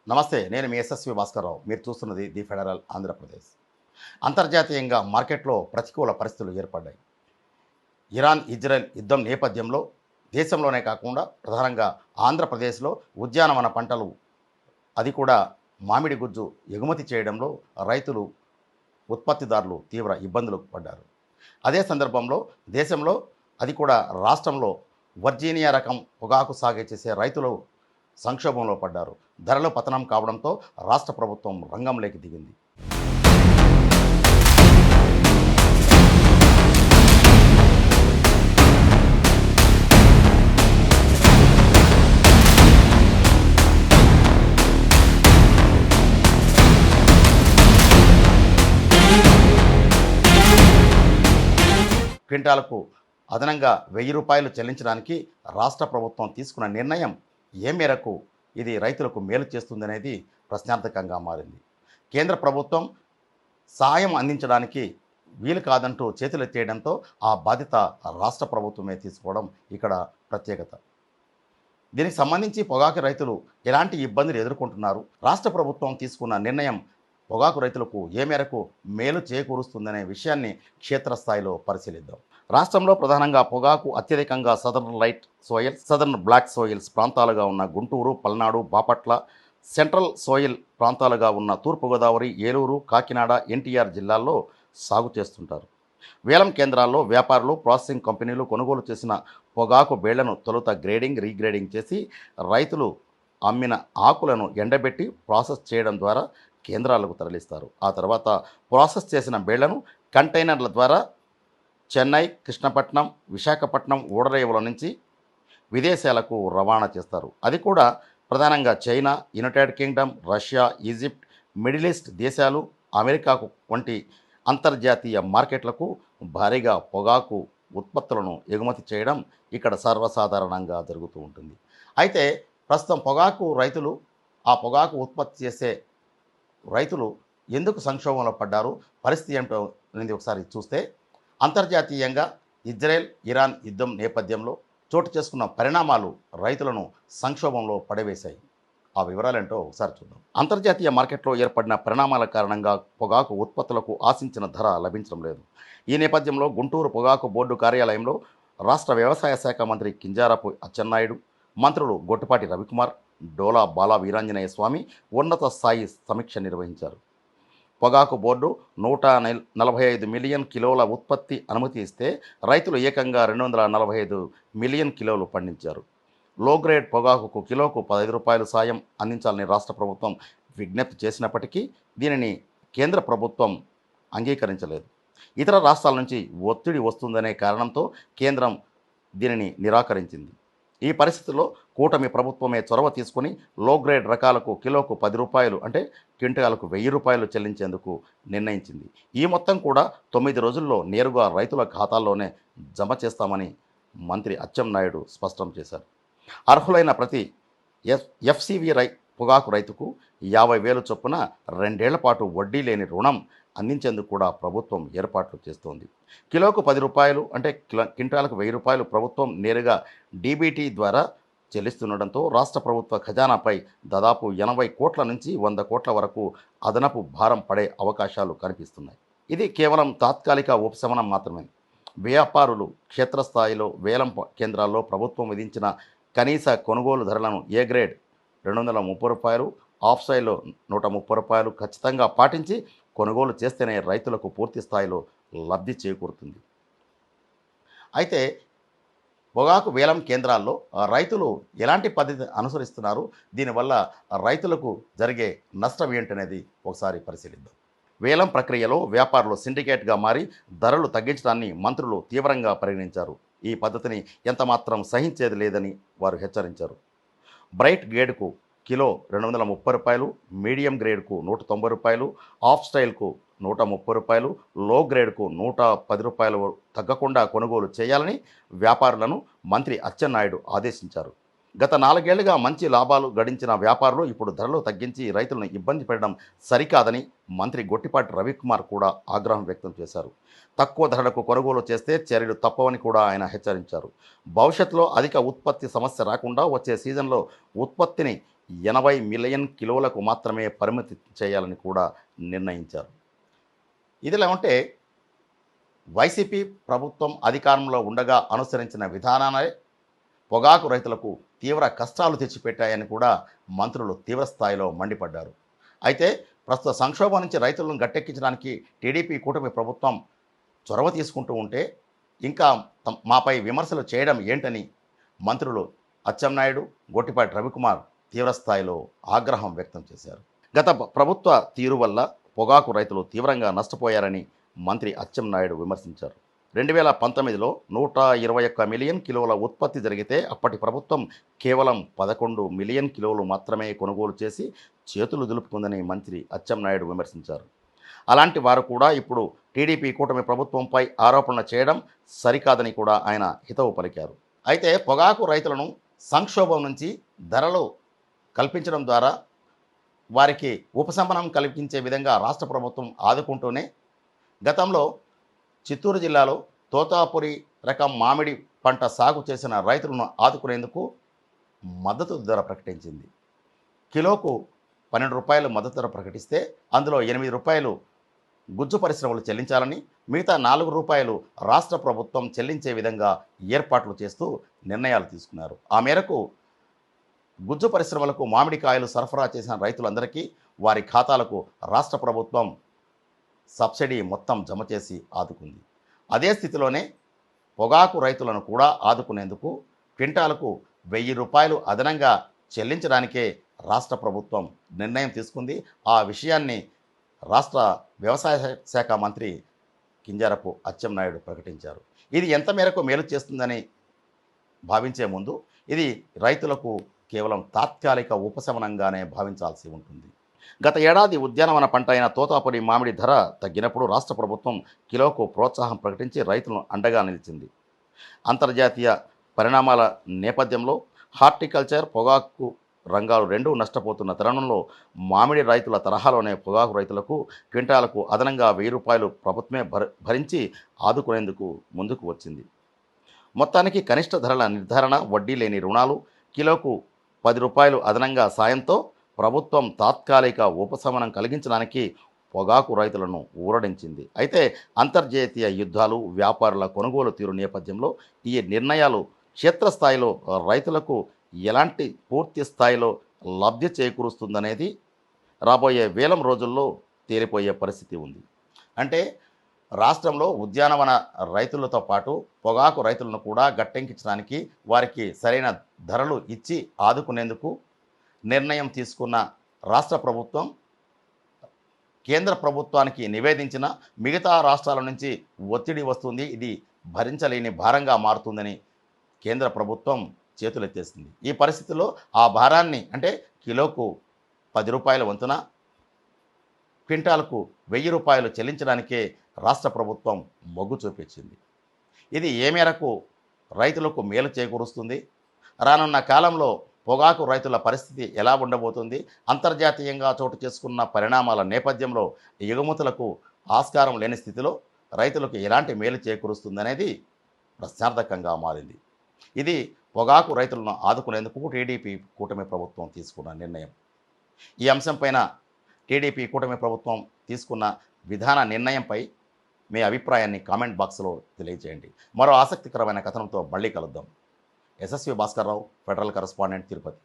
నమస్తే, నేను మీ ఎస్ఎస్వి భాస్కర్రావు. మీరు చూస్తున్నది ది ఫెడరల్ ఆంధ్రప్రదేశ్. అంతర్జాతీయంగా మార్కెట్లో ప్రతికూల పరిస్థితులు ఏర్పడ్డాయి. ఇరాన్ ఇజ్రాయెల్ యుద్ధం నేపథ్యంలో దేశంలోనే కాకుండా ప్రధానంగా ఆంధ్రప్రదేశ్లో ఉద్యానవన పంటలు, అది కూడా మామిడి గుజ్జు ఎగుమతి చేయడంలో రైతులు, ఉత్పత్తిదారులు తీవ్ర ఇబ్బందులు పడ్డారు. అదే సందర్భంలో దేశంలో, అది కూడా రాష్ట్రంలో వర్జీనియా రకం పొగాకు సాగు చేసే రైతులు సంక్షోభంలో పడ్డారు. ధరలు పతనం కావడంతో రాష్ట్ర ప్రభుత్వం రంగంలోకి దిగింది. క్వింటాలకు అదనంగా ₹1000 చెల్లించడానికి రాష్ట్ర ప్రభుత్వం తీసుకున్న నిర్ణయం ఏ మేరకు ఇది రైతులకు మేలు చేస్తుందనేది ప్రశ్నార్థకంగా మారింది. కేంద్ర ప్రభుత్వం సాయం అందించడానికి వీలు కాదంటూ చేతులెత్తేయడంతో ఆ బాధ్యత రాష్ట్ర ప్రభుత్వమే తీసుకోవడం ఇక్కడ ప్రత్యేకత. దీనికి సంబంధించి పొగాకు రైతులు ఎలాంటి ఇబ్బందులు ఎదుర్కొంటున్నారు, రాష్ట్ర ప్రభుత్వం తీసుకున్న నిర్ణయం పొగాకు రైతులకు ఏ మేరకు మేలు చేకూరుస్తుందనే విషయాన్ని క్షేత్రస్థాయిలో పరిశీలిద్దాం. రాష్ట్రంలో ప్రధానంగా పొగాకు అత్యధికంగా southern light soil, southern black soils ప్రాంతాలుగా ఉన్న గుంటూరు, పల్నాడు, బాపట్ల, సెంట్రల్ సోయిల్ ప్రాంతాలుగా ఉన్న తూర్పుగోదావరి, ఏలూరు, కాకినాడ, ఎన్టీఆర్ జిల్లాల్లో సాగు చేస్తుంటారు. వేలం కేంద్రాల్లో వ్యాపారులు, ప్రాసెసింగ్ కంపెనీలు కొనుగోలు చేసిన పొగాకు బేళ్లను తొలుత గ్రేడింగ్, రీగ్రేడింగ్ చేసి రైతులు అమ్మిన ఆకులను ఎండబెట్టి ప్రాసెస్ చేయడం ద్వారా కేంద్రాలకు తరలిస్తారు. ఆ తర్వాత ప్రాసెస్ చేసిన బేళ్లను కంటైనర్ల ద్వారా చెన్నై, కృష్ణపట్నం, విశాఖపట్నం ఓడరేవుల నుంచి విదేశాలకు రవాణా చేస్తారు. అది కూడా ప్రధానంగా China, United Kingdom, Russia, Egypt, middle east దేశాలు, అమెరికాకు వంటి అంతర్జాతీయ మార్కెట్లకు భారీగా పొగాకు ఉత్పత్తులను ఎగుమతి చేయడం ఇక్కడ సర్వసాధారణంగా జరుగుతూ ఉంటుంది. అయితే ప్రస్తుతం పొగాకు రైతులు, ఆ పొగాకు ఉత్పత్తి చేసే రైతులు ఎందుకు సంక్షోభంలో పడ్డారు, పరిస్థితి ఏమిటో అనేది ఒకసారి చూస్తే, అంతర్జాతీయంగా ఇజ్రాయెల్ ఇరాన్ యుద్ధం నేపథ్యంలో చోటు చేసుకున్న పరిణామాలు రైతులను సంక్షోభంలో పడవేశాయి. ఆ వివరాలేంటో ఒకసారి చూద్దాం. అంతర్జాతీయ మార్కెట్లో ఏర్పడిన పరిణామాల కారణంగా పొగాకు ఉత్పత్తులకు ఆశించిన ధర లభించడం లేదు. ఈ నేపథ్యంలో గుంటూరు పొగాకు బోర్డు కార్యాలయంలో రాష్ట్ర వ్యవసాయ శాఖ మంత్రి కింజారపు అచ్చెన్నాయుడు, మంత్రులు గొట్టిపాటి రవికుమార్, డోలా బాల వీరాంజనేయ స్వామి ఉన్నత స్థాయి సమీక్ష నిర్వహించారు. పొగాకు బోర్డు 145 మిలియన్ కిలోల ఉత్పత్తి అనుమతి ఇస్తే రైతులు ఏకంగా 245 మిలియన్ కిలోలు పండించారు. లో గ్రేడ్ పొగాకుకు కిలోకు ₹15 సాయం అందించాలని రాష్ట్ర ప్రభుత్వం విజ్ఞప్తి చేసినప్పటికీ దీనిని కేంద్ర ప్రభుత్వం అంగీకరించలేదు. ఇతర రాష్ట్రాల నుంచి ఒత్తిడి వస్తుందనే కారణంతో కేంద్రం దీనిని నిరాకరించింది. ఈ పరిస్థితుల్లో కూటమి ప్రభుత్వమే చొరవ తీసుకుని లో గ్రేడ్ రకాలకు కిలోకు ₹10 అంటే క్వింటాలకు ₹1000 చెల్లించేందుకు నిర్ణయించింది. ఈ మొత్తం కూడా 9 రోజుల్లో నేరుగా రైతుల ఖాతాల్లోనే జమ చేస్తామని మంత్రి అచ్చెన్నాయుడు స్పష్టం చేశారు. అర్హులైన ప్రతి ఎఫ్సివి పొగాకు రైతుకు 50,000 చొప్పున 2 ఏళ్ల పాటు వడ్డీ లేని రుణం అందించేందుకు కూడా ప్రభుత్వం ఏర్పాట్లు చేస్తోంది. కిలోకు ₹10 అంటే క్వింటాలకు ₹1000 ప్రభుత్వం నేరుగా డీబీటీ ద్వారా చెల్లిస్తుండడంతో రాష్ట్ర ప్రభుత్వ ఖజానాపై దాదాపు 80 కోట్ల నుంచి 100 కోట్ల వరకు అదనపు భారం పడే అవకాశాలు కనిపిస్తున్నాయి. ఇది కేవలం తాత్కాలిక ఉపశమనం మాత్రమే. వ్యాపారులు క్షేత్రస్థాయిలో వేలం కేంద్రాల్లో ప్రభుత్వం విధించిన కనీస కొనుగోలు ధరలను ఏ గ్రేడ్ ₹230, ఆఫ్ సైడ్లో ₹130 ఖచ్చితంగా పాటించి కొనుగోలు చేస్తేనే రైతులకు పూర్తి స్థాయిలో లబ్ధి చేకూరుతుంది. అయితే పొగాకు వేలం కేంద్రాల్లో రైతులు ఎలాంటి పద్ధతి అనుసరిస్తున్నారు, దీనివల్ల రైతులకు జరిగే నష్టం ఏంటనేది ఒకసారి పరిశీలిద్దాం. వేలం ప్రక్రియలో వ్యాపారులు సిండికేట్గా మారి ధరలు తగ్గించడాన్ని మంత్రులు తీవ్రంగా పరిగణించారు. ఈ పద్ధతిని ఎంతమాత్రం సహించేది లేదని వారు హెచ్చరించారు. బ్రైట్ గ్రేడ్కు కిలో ₹230, మీడియం గ్రేడ్కు ₹190, ఆఫ్ స్టైల్కు ₹130, లో గ్రేడ్కు ₹110 తగ్గకుండా కొనుగోలు చేయాలని వ్యాపారులను మంత్రి అచ్చెన్నాయుడు ఆదేశించారు. గత 4 ఏళ్లుగా మంచి లాభాలు గడించిన వ్యాపారులు ఇప్పుడు ధరలు తగ్గించి రైతులను ఇబ్బంది పెట్టడం సరికాదని మంత్రి గొట్టిపాటి రవికుమార్ కూడా ఆగ్రహం వ్యక్తం చేశారు. తక్కువ ధరలకు కొనుగోలు చేస్తే చర్యలు తప్పవని కూడా ఆయన హెచ్చరించారు. భవిష్యత్తులో అధిక ఉత్పత్తి సమస్య రాకుండా వచ్చే సీజన్లో ఉత్పత్తిని 80 మిలియన్ కిలోలకు మాత్రమే పరిమితి చేయాలని కూడా నిర్ణయించారు. ఇదిలా ఉంటే వైసీపీ ప్రభుత్వం అధికారంలో ఉండగా అనుసరించిన విధానాలే పొగాకు రైతులకు తీవ్ర కష్టాలు తెచ్చిపెట్టాయని కూడా మంత్రులు తీవ్ర స్థాయిలో మండిపడ్డారు. అయితే ప్రస్తుత సంక్షోభం నుంచి రైతులను గట్టెక్కించడానికి టీడీపీ కూటమి ప్రభుత్వం చొరవ తీసుకుంటూ ఉంటే ఇంకా మాపై విమర్శలు చేయడం ఏంటని మంత్రులు అచ్చెన్నాయుడు, గొట్టిపాటి రవికుమార్ తీవ్రస్థాయిలో ఆగ్రహం వ్యక్తం చేశారు. గత ప్రభుత్వ తీరు వల్ల పొగాకు రైతులు తీవ్రంగా నష్టపోయారని మంత్రి అచ్చెన్నాయుడు విమర్శించారు. 2019లో 121 మిలియన్ కిలోల ఉత్పత్తి జరిగితే అప్పటి ప్రభుత్వం కేవలం 11 మిలియన్ కిలోలు మాత్రమే కొనుగోలు చేసి చేతులు దులుపుకుందని మంత్రి అచ్చెన్నాయుడు విమర్శించారు. అలాంటి వారు కూడా ఇప్పుడు టీడీపీ కూటమి ప్రభుత్వంపై ఆరోపణలు చేయడం సరికాదని కూడా ఆయన హితవు పలికారు. అయితే పొగాకు రైతులను సంక్షోభం నుంచి ధరలు కల్పించడం ద్వారా వారికి ఉపశమనం కల్పించే విధంగా రాష్ట్ర ప్రభుత్వం ఆదుకుంటూనే గతంలో చిత్తూరు జిల్లాలో తోతాపురి రకం మామిడి పంట సాగు చేసిన రైతులను ఆదుకునేందుకు మద్దతు ధర ప్రకటించింది. కిలోకు 12 రూపాయలు మద్దతు ధర ప్రకటిస్తే అందులో 8 రూపాయలు గుజ్జు పరిశ్రమలు చెల్లించాలని, మిగతా 4 రూపాయలు రాష్ట్ర ప్రభుత్వం చెల్లించే విధంగా ఏర్పాట్లు చేస్తూ నిర్ణయాలు తీసుకున్నారు. ఆ మేరకు గుజ్జు పరిశ్రమలకు మామిడికాయలు సరఫరా చేసిన రైతులందరికీ వారి ఖాతాలకు రాష్ట్ర ప్రభుత్వం సబ్సిడీ మొత్తం జమ చేసి ఆదుకుంది. అదే స్థితిలోనే పొగాకు రైతులను కూడా ఆదుకునేందుకు క్వింటాలకు 1000 రూపాయలు అదనంగా చెల్లించడానికే రాష్ట్ర ప్రభుత్వం నిర్ణయం తీసుకుంది. ఆ విషయాన్ని రాష్ట్ర వ్యవసాయ శాఖ మంత్రి కింజారపు అచ్చెన్నాయుడు ప్రకటించారు. ఇది ఎంత మేరకు మేలు చేస్తుందని భావించే ముందు ఇది రైతులకు కేవలం తాత్కాలిక ఉపశమనంగానే భావించాల్సి ఉంటుంది. గత ఏడాది ఉద్యానవన పంట అయిన తోతాపురి మామిడి ధర తగ్గినప్పుడు రాష్ట్ర ప్రభుత్వం కిలోకు ప్రోత్సాహం ప్రకటించి రైతులను అండగా నిలిచింది. అంతర్జాతీయ పరిణామాల నేపథ్యంలో హార్టికల్చర్, పొగాకు రంగాలు రెండూ నష్టపోతున్న తరుణంలో మామిడి రైతుల తరహాలోనే పొగాకు రైతులకు క్వింటాలకు అదనంగా 1000 రూపాయలు ప్రభుత్వమే భరించి ఆదుకునేందుకు ముందుకు వచ్చింది. మొత్తానికి కనిష్ట ధరల నిర్ధారణ, వడ్డీ లేని రుణాలు, కిలోకు 10 రూపాయలు అదనంగా సాయంతో ప్రభుత్వం తాత్కాలిక ఉపశమనం కలిగించడానికి పొగాకు రైతులను ఊరడించింది. అయితే అంతర్జాతీయ యుద్ధాలు, వ్యాపారుల కొనుగోలు తీరు నేపథ్యంలో ఈ నిర్ణయాలు క్షేత్రస్థాయిలో రైతులకు ఎలాంటి పూర్తి స్థాయిలో లబ్ధి చేకూరుస్తుందనేది రాబోయే వేలం రోజుల్లో తేలిపోయే పరిస్థితి ఉంది. అంటే రాష్ట్రంలో ఉద్యానవన రైతులతో పాటు పొగాకు రైతులను కూడా గట్టెక్కించడానికి, వారికి సరైన ధరలు ఇచ్చి ఆదుకునేందుకు నిర్ణయం తీసుకున్న రాష్ట్ర ప్రభుత్వం కేంద్ర ప్రభుత్వానికి నివేదించిన మిగతా రాష్ట్రాల నుంచి ఒత్తిడి వస్తుంది. ఇది భరించలేని భారంగా మారుతుందని కేంద్ర ప్రభుత్వం చేతులెత్తేసింది. ఈ పరిస్థితుల్లో ఆ భారాన్ని అంటే కిలోకు 10 రూపాయల వంతున క్వింటాలకు 1000 రూపాయలు చెల్లించడానికే రాష్ట్ర ప్రభుత్వం మొగ్గు చూపించింది. ఇది ఏ మేరకు రైతులకు మేలు చేకూరుస్తుంది? రానున్న కాలంలో పొగాకు రైతుల పరిస్థితి ఎలా ఉండబోతుంది? అంతర్జాతీయంగా చోటు చేసుకున్న పరిణామాల నేపథ్యంలో ఎగుమతులకు ఆస్కారం లేని స్థితిలో రైతులకు ఎలాంటి మేలు చేకూరుస్తుందనేది ప్రశ్నార్థకంగా మారింది. ఇది పొగాకు రైతులను ఆదుకునేందుకు టీడీపీ కూటమి ప్రభుత్వం తీసుకున్న నిర్ణయం. ఈ అంశంపైన టీడీపీ కూటమి ప్రభుత్వం తీసుకున్న విధాన నిర్ణయంపై మీ అభిప్రాయాన్ని కామెంట్ బాక్స్లో తెలియజేయండి. మరో ఆసక్తికరమైన కథనంతో మళ్ళీ కలుద్దాం. Yashaswi Bhaskarrao, federal correspondent, Tirupati.